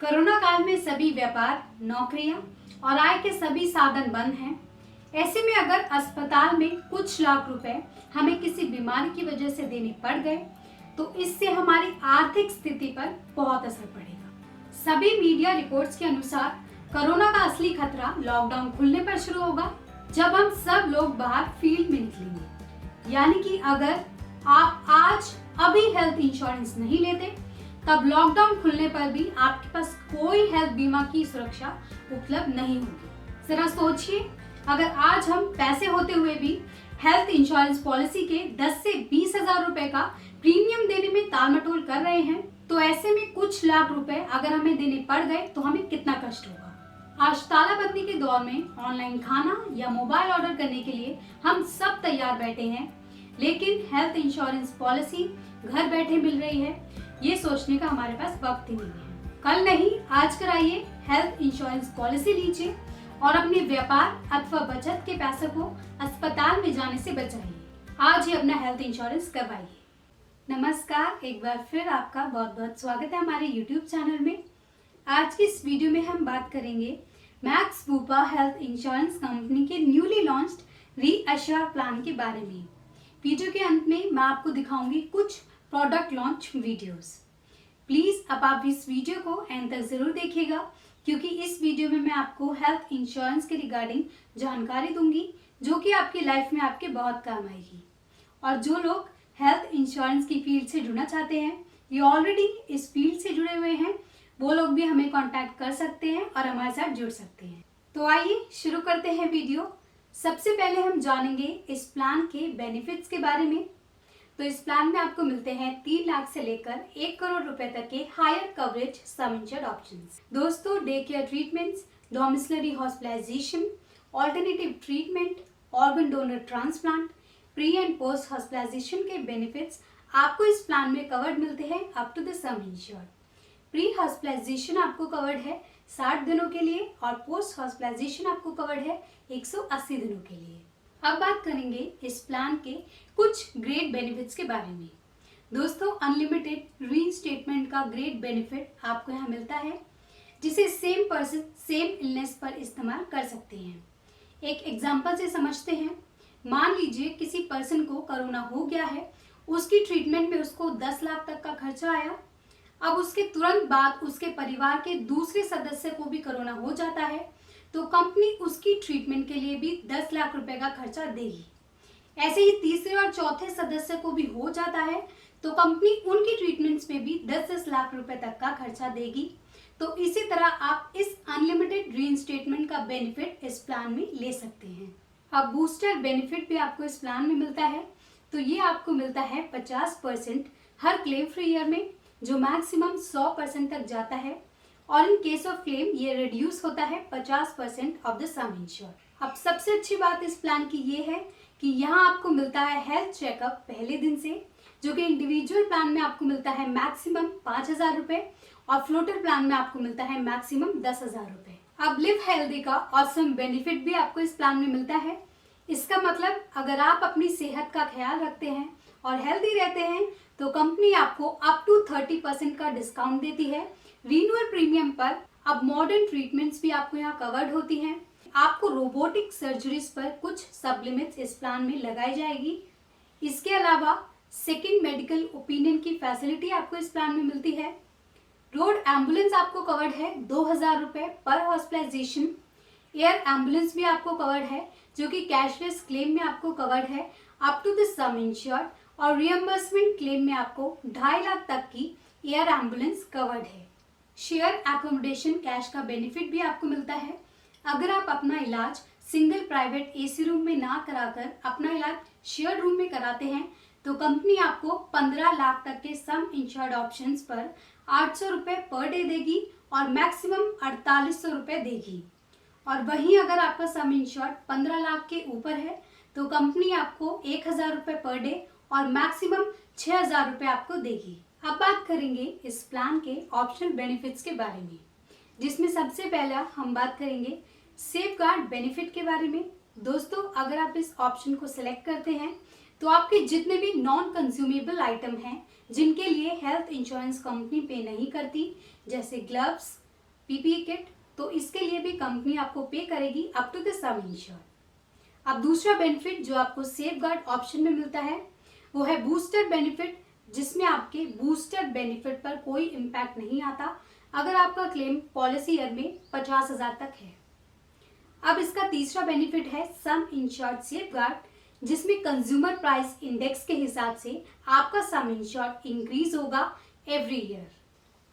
Corona काल में सभी व्यापार, नौकरियां और आय के सभी साधन बंद हैं। ऐसे में अगर अस्पताल में कुछ लाख रुपए हमें किसी बीमारी की वजह से देने पड़ गए तो इससे हमारी आर्थिक स्थिति पर बहुत असर पड़ेगा। सभी मीडिया रिपोर्ट्स के अनुसार कोरोना का असली खतरा लॉकडाउन खुलने पर शुरू होगा, जब हम सब लोग बाहर फील्ड में निकलेंगे। यानी कि अगर आप आज अभी हेल्थ इंश्योरेंस नहीं लेते तब लॉकडाउन खुलने पर भी आपके पास कोई हेल्थ बीमा की सुरक्षा उपलब्ध नहीं होगी। जरा सोचिए, अगर आज हम पैसे होते हुए भी हेल्थ इंश्योरेंस पॉलिसी के 10 से 20 हजार रुपए का प्रीमियम देने में तालमटोल कर रहे हैं, तो ऐसे में कुछ लाख रुपए अगर हमें देने पड़ गए तो हमें कितना कष्ट होगा। आज तालाबंदी के दौर में ऑनलाइन खाना या मोबाइल ऑर्डर करने के लिए हम सब तैयार बैठे हैं, लेकिन हेल्थ इंश्योरेंस पॉलिसी घर बैठे मिल रही है, ये सोचने का हमारे पास वक्त ही नहीं है। कल नहीं, आज कराइए हेल्थ इंश्योरेंस पॉलिसी लीजिए और अपने व्यापार अथवा बचत के पैसे को अस्पताल में जाने से बचाइए। आज ही अपना हेल्थ इंश्योरेंस करवाइए। नमस्कार, एक बार फिर आपका बहुत बहुत स्वागत है हमारे YouTube चैनल में। आज की इस वीडियो में हम बात करेंगे max Bupa health insurance company के न्यूली लॉन्च्ड रीअश्योर प्लान के बारे में। वीडियो के अंत में मैं आपको दिखाऊंगी कुछ प्रोडक्ट लॉन्च वीडियोस। प्लीज अब आप इस वीडियो को एंड तक जरूर देखिएगा, क्योंकि इस वीडियो में मैं आपको हेल्थ इंश्योरेंस के रिगार्डिंग जानकारी दूंगी जो कि आपकी लाइफ में आपके बहुत काम आएगी। और जो लोग हेल्थ इंश्योरेंस की फील्ड से जुड़ना चाहते हैं या ऑलरेडी इस फील्ड से जुड़े हुए हैं, वो लोग भी हमें कॉन्टैक्ट कर सकते हैं और हमारे साथ जुड़ सकते हैं। तो आइए शुरू करते हैं वीडियो। सबसे पहले हम जानेंगे इस प्लान के बेनिफिट्स के बारे में। तो इस प्लान में आपको मिलते हैं 3 लाख से लेकर 1 करोड़ रुपए तक के higher coverage sum insured options. दोस्तों, day care treatments, domiciliary hospitalisation, alternative treatment, organ donor transplant, pre and post hospitalisation के बेनिफिट्स आपको इस प्लान में कवर्ड मिलते हैं up to the sum insured. Pre hospitalisation आपको कवर्ड है 60 दिनों के लिए और पोस्ट हॉस्पिटलाइजेशन आपको कवर्ड है 180 दिनों के लिए। अब बात करेंगे इस प्लान के कुछ ग्रेट बेनिफिट्स के बारे में। दोस्तों, अनलिमिटेड रीइंस्टेटमेंट का ग्रेट बेनिफिट आपको यहाँ मिलता है, जिसे सेम पर्सन सेम इलनेस पर इस्तेमाल कर सकते हैं। एक एग्जांपल से समझते हैं। मान लीजिए किसी पर्सन को कोरोना हो गया है, उसकी ट्रीटमेंट में उसको 10 लाख तक का खर्चा आया। अब उसके तुरंत बाद उसके परिवार के दूसरे सदस्य को भी कोरोना हो जाता है, तो कंपनी उसकी ट्रीटमेंट के लिए भी 10 लाख रुपए का खर्चा देगी। ऐसे ही तीसरे और चौथे सदस्य को भी हो जाता है, तो कंपनी उनकी ट्रीटमेंट्स में भी 10-10 लाख रुपए तक का खर्चा देगी। तो इसी तरह आप इस अनलिमिटेड रीइंस्टेटमेंट का बेनिफिट इस प्लान में ले सकते हैं। अब बूस्टर बेनिफिट भी आपको इस प्लान में मिलता है। तो ये आपको मिलता है 50% हर क्लेम फ्री ईयर में, जो मैक्सिमम 100% तक जाता है, और इन केस ऑफ क्लेम ये रिड्यूस होता है 50% ऑफ द सम इंश्योर्ड। अब सबसे अच्छी बात इस प्लान की ये है कि यहाँ आपको मिलता है हेल्थ चेकअप पहले दिन से, जो कि इंडिविजुअल प्लान में आपको मिलता है मैक्सिमम 5,000 रुपए और फ्लोटर प्लान में आपको मिलता है मैक्सिमम 10,000 रुपए। अब लिव हेल्दी का ऑसम बेनिफिट भी आपको इस प्लान में मिलता है। इसका मतलब अगर आप अपनी सेहत का ख्याल रखते हैं और हेल्दी रहते हैं तो कंपनी आपको अप टू 30% का डिस्काउंट देती है रिन्यूअल प्रीमियम पर। अब मॉडर्न ट्रीटमेंट्स भी आपको यहाँ कवर्ड होती हैं। आपको रोबोटिक सर्जरीज पर कुछ सब लिमिट्स इस प्लान में लगाई जाएगी। इसके अलावा सेकंड मेडिकल ओपिनियन की फैसिलिटी आपको इस प्लान में मिलती है। रोड एम्बुलेंस आपको कवर्ड है 2,000 रुपए पर हॉस्पिटलाइजेशन। एयर एम्बुलेंस भी आपको कवर्ड है, जो कि कैशलेस क्लेम में आपको कवर्ड है up to the sum insured, और रियम्बर्समेंट क्लेम में आपको 2.5 लाख तक की एयर एम्बुलेंस कवर्ड है। शेयर एकोमोडेशन कैश का बेनिफिट भी आपको मिलता है। अगर आप अपना इलाज सिंगल प्राइवेट एसी रूम में ना कराकर अपना इलाज शेयर रूम में कराते हैं, तो कंपनी आपको 15 लाख तक के सम इंश्योर्ड ऑप्शंस पर 800 रुपए पर डे देगी और मैक्सिमम 4800 रुपए देगी। और वहीं अगर आपका सम इंश्योर्ड 15 लाख के ऊपर है तो कंपनी आपको 1,000 रुपए पर डे और मैक्सिमम 6,000 रुपए आपको देगी। अब बात करेंगे इस प्लान के ऑप्शनल बेनिफिट्स के बारे में, जिसमें सबसे पहला हम बात करेंगे सेफगार्ड बेनिफिट के बारे में। दोस्तों, अगर आप इस ऑप्शन को सिलेक्ट करते हैं तो आपके जितने भी नॉन कंज्यूमेबल आइटम हैं जिनके लिए हेल्थ इंश्योरेंस कंपनी पे नहीं करती, जैसे ग्लव्स, पीपीई किट, तो इसके लिए भी कंपनी आपको पे करेगी up to the sum insured. अब दूसरा बेनिफिट जो आपको सेफ गार्ड ऑप्शन में मिलता है वो है बूस्टर बेनिफिट, जिसमें आपके बूस्टर बेनिफिट पर कोई इम्पैक्ट नहीं आता अगर आपका क्लेम पॉलिसी ईयर में 50,000 तक है। अब इसका तीसरा बेनिफिट है सम इंश्योर्ड सेफ गार्ड, जिसमें कंज्यूमर प्राइस इंडेक्स के हिसाब से आपका सम इंश्योर्ड इंक्रीज होगा एवरी ईयर।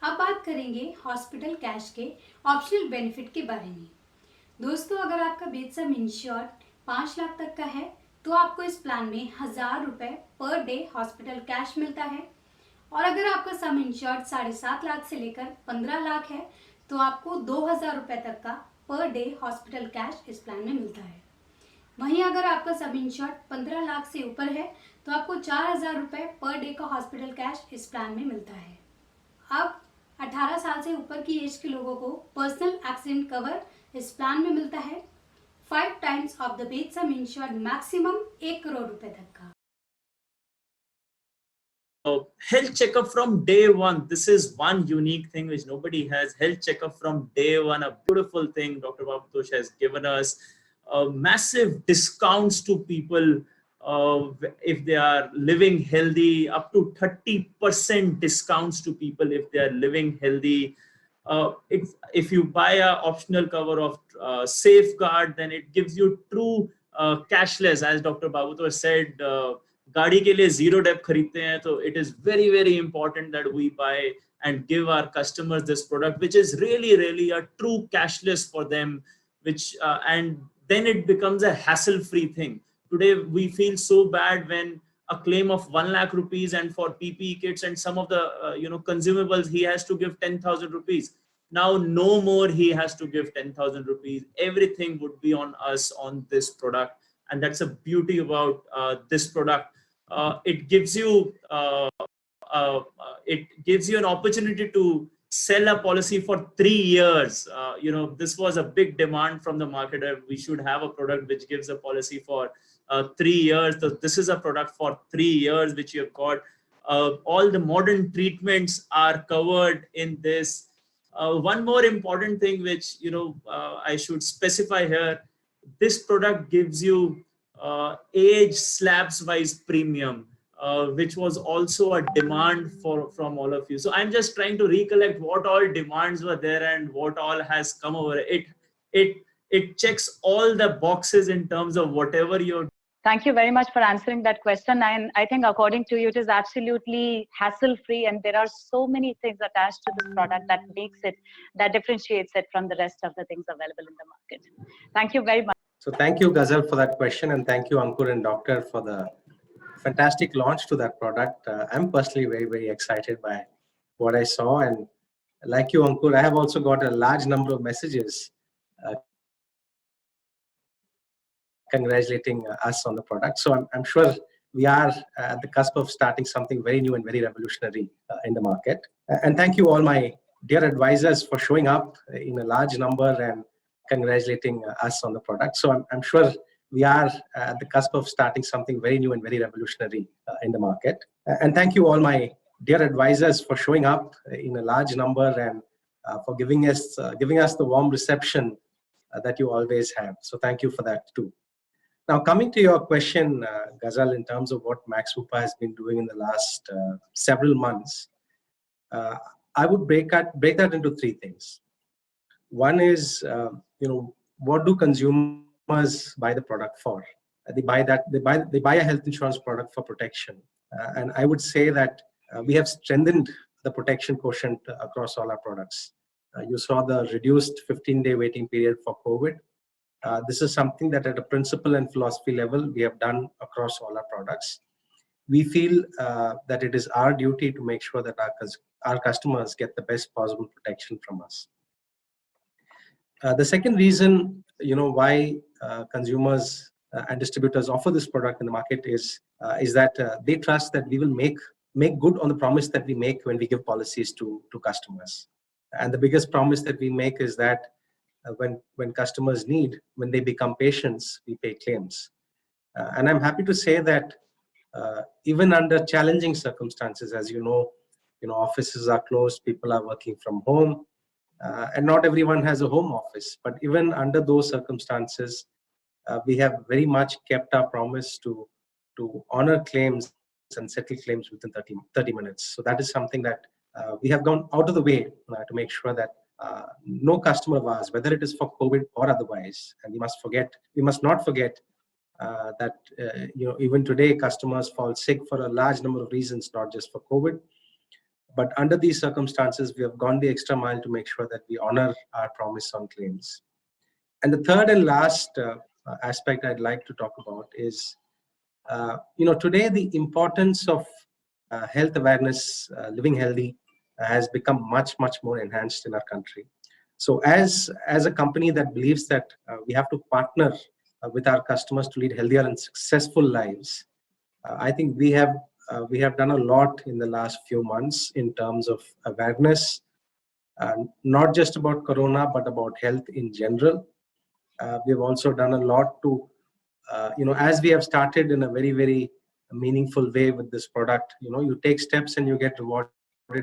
अब बात करेंगे हॉस्पिटल कैश के ऑप्शनल बेनिफिट के बारे में। दोस्तों, अगर आपका बेस सम इंश्योर्ड 5 लाख तक का है तो आपको इस प्लान में 1,000 रुपये पर डे हॉस्पिटल कैश मिलता है, और अगर आपका सम इंश्योर्ड 7.5 लाख से लेकर 15 लाख है तो आपको 2,000 रुपये तक का पर डे हॉस्पिटल कैश इस प्लान में मिलता है। वहीं अगर आपका सम इंश्योर्ड 15 लाख से ऊपर है तो आपको 4,000 रुपये पर डे का हॉस्पिटल कैश इस प्लान में मिलता है। अब 18 साल से ऊपर की एज के लोगों को पर्सनल एक्सीडेंट कवर इस प्लान में मिलता है 5 times of the base some insured, maximum 1 crore रुपए तक का। Health checkup from day one. This is one unique thing which nobody has. Health checkup from day one, a beautiful thing. Dr. Babatosh has given us massive discounts to people if they are living healthy, up to 30% discounts to people if they are living healthy. If you buy a optional cover of Safeguard, then it gives you true cashless, as Dr. Babatosh said. गाड़ी के लिए zero debt खरीदते हैं, तो it is very very important that we buy and give our customers this product, which is really a true cashless for them, which and then it becomes a hassle-free thing. Today we feel so bad when a claim of 1 lakh rupees, and for PPE kits and some of the consumables he has to give 10,000 rupees. Now no more he has to give 10,000 rupees. Everything would be on us on this product, and that's a beauty about this product. It gives you an opportunity to sell a policy for 3 years. This was a big demand from the market. We should have a product which gives a policy for 3 years. So this is a product for 3 years which you have got. All the modern treatments are covered in this. One more important thing which I should specify here: this product gives you age slabs wise premium, which was also a demand from all of you. So I'm just trying to recollect what all demands were there and what all has come over. It checks all the boxes in terms of whatever you're. Thank you very much for answering that question. And I think according to you, it is absolutely hassle-free, and there are so many things attached to this product that differentiates it from the rest of the things available in the market. Thank you very much. So thank you, Ghazal, for that question, and thank you, Ankur and Doctor, for the fantastic launch to that product. I'm personally very excited by what I saw, and like you, Ankur, I have also got a large number of messages congratulating us on the product. So I'm sure we are at the cusp of starting something very new and very revolutionary in the market. And thank you all my dear advisors for showing up in a large number and congratulating us on the product. So I'm sure we are at the cusp of starting something very new and very revolutionary in the market. And thank you all my dear advisors for showing up in a large number and for giving us the warm reception that you always have. So thank you for that too. Now, coming to your question, Ghazal, in terms of what Max Bupa has been doing in the last several months, I would break that into 3 things. One is, what do consumers buy the product for? They buy a health insurance product for protection, and I would say that we have strengthened the protection quotient across all our products. You saw the reduced 15-day waiting period for COVID. This is something that at a principle and philosophy level we have done across all our products. We feel that it is our duty to make sure that our customers get the best possible protection from us. The second reason, why consumers and distributors offer this product in the market is that they trust that we will make good on the promise that we make when we give policies to customers. And the biggest promise that we make is that when customers need, when they become patients, we pay claims. And I'm happy to say that even under challenging circumstances, as you know, offices are closed, people are working from home. and not everyone has a home office. But even under those circumstances, we have very much kept our promise to honor claims and settle claims within 30 minutes. So that is something that we have gone out of the way to make sure that no customer of ours, whether it is for COVID or otherwise, and we must not forget that even today customers fall sick for a large number of reasons, not just for COVID. But under these circumstances, we have gone the extra mile to make sure that we honor our promise on claims. And the third and last aspect I'd like to talk about is, today the importance of health awareness, living healthy, has become much, much more enhanced in our country. So as a company that believes that we have to partner with our customers to lead healthier and successful lives, I think we have done a lot in the last few months in terms of awareness, not just about Corona, but about health in general. We have also done a lot to, as we have started in a very, very meaningful way with this product, you take steps and you get rewarded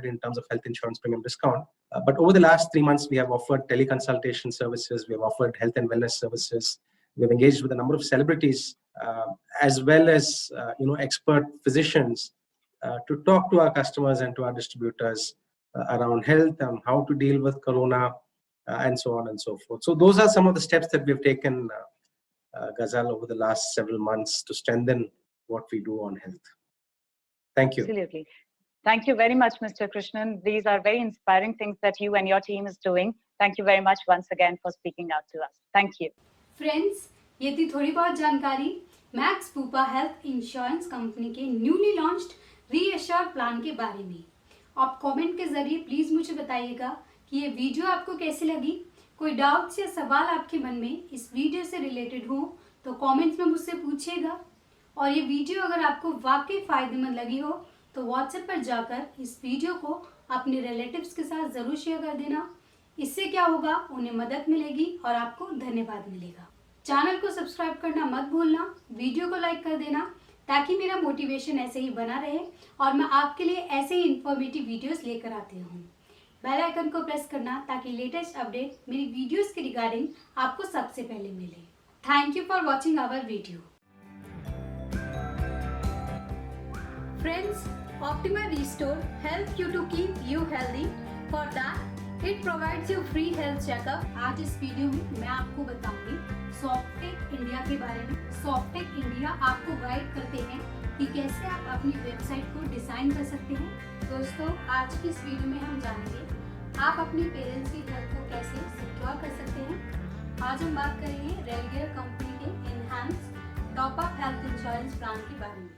in terms of health insurance premium discount. But over the last 3 months, we have offered teleconsultation services, we have offered health and wellness services, we have engaged with a number of celebrities, as well as expert physicians to talk to our customers and to our distributors around health and how to deal with Corona, and so on and so forth. So those are some of the steps that we've taken, Ghazal, over the last several months to strengthen what we do on health. Thank you. Absolutely. Thank you very much, Mr. Krishnan. These are very inspiring things that you and your team is doing. Thank you very much once again for speaking out to us. Thank you. Friends, ये थी थोड़ी बहुत जानकारी max pupa health insurance company के newly launched reassure plan के बारे में। आप कमेंट के जरिए प्लीज मुझे बताइएगा कि ये वीडियो आपको कैसी लगी। कोई डाउट्स या सवाल आपके मन में इस वीडियो से रिलेटेड हो तो कमेंट्स में मुझसे पूछिएगा। और ये वीडियो अगर आपको वाकई फायदेमंद लगी हो तो व्हाट्सएप पर जाकर इस वीडियो को अपने रिलेटिव्स के साथ ज़रूर शेयर कर देना। इससे क्या होगा, उन्हें मदद मिलेगी और आपको धन्यवाद मिलेगा। चैनल को सब्सक्राइब करना मत भूलना, वीडियो को लाइक कर देना ताकि मेरा मोटिवेशन ऐसे ही बना रहे और मैं आपके लिए ऐसे ही इंफॉर्मेटिव वीडियोस लेकर आती रहूँ। बेल आइकन को प्रेस करना ताकि लेटेस्ट अपडेट मेरी वीडियोस के रिगार्डिंग आपको सबसे पहले मिले। Thank you for watching our video. Friends, Optima Restore helps you to keep you healthy. For that, it provides you free health checkup. आज इस वीडियो में मैं आपको बताऊंगी सॉफ्टेक इंडिया के बारे में। सॉफ्टेक इंडिया आपको गाइड करते हैं कि कैसे आप अपनी वेबसाइट को डिजाइन कर सकते हैं। दोस्तों, आज की इस वीडियो में हम जानेंगे आप अपने पेरेंट्स की हेल्थ को कैसे सिक्योर कर सकते हैं। आज हम बात करेंगे रेलगेयर कंपनी के enhance top up health insurance plan के बारे में।